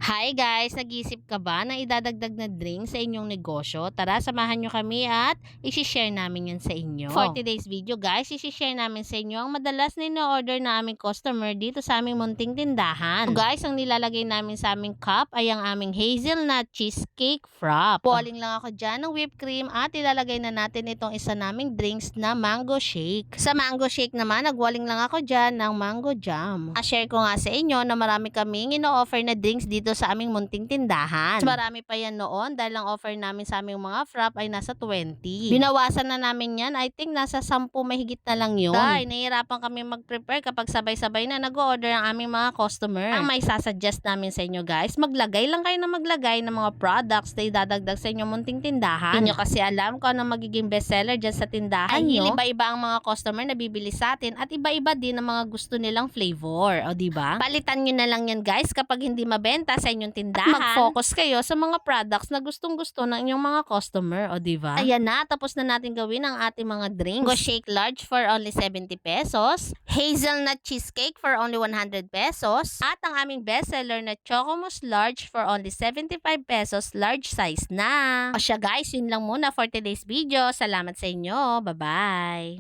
Hi guys! Nag-iisip ka ba ng idadagdag na drink sa inyong negosyo? Tara, samahan nyo kami at isi-share namin yan sa inyo. For today's video guys, isi-share namin sa inyo ang madalas na ino-order na aming customer dito sa aming munting tindahan. So guys, ang nilalagay namin sa aming cup ay ang aming hazelnut cheesecake frap. Boiling lang ako dyan ng whipped cream at ilalagay na natin itong isa naming drinks na mango shake. Sa mango shake naman, nagwaling lang ako dyan ng mango jam. A-share ko nga sa inyo na marami kaming ino-offer na drinks dito sa aming munting tindahan. Mas marami pa yan noon dahil ang offer namin sa aming mga frap ay nasa 20. Binawasan na namin yan. I think nasa 10 mahigit na lang yun. Dahil nahihirapan kami mag-prepare kapag sabay-sabay na nag-order ang aming mga customer. Ang may sasuggest namin sa inyo guys, maglagay lang kayo na maglagay ng mga products na idadagdag sa inyong munting tindahan. Hindi nyo kasi alam kung ano magiging bestseller dyan sa tindahan nyo. Iba-iba ang mga customer na bibili sa atin at iba-iba din ang mga gusto nilang flavor. O diba? Palitan nyo na lang yan guys kapag hindi mabenta sa inyong tindahan. At mag-focus kayo sa mga products na gustong-gusto ng inyong mga customer, o diba? Ayan na, tapos na natin gawin ang ating mga drinks. Mango shake large for only 70 pesos, hazelnut cheesecake for only 100 pesos, at ang aming bestseller na Chocomousse large for only 75 pesos, large size na. O siya guys, yun lang muna for today's video. Salamat sa inyo. Bye-bye!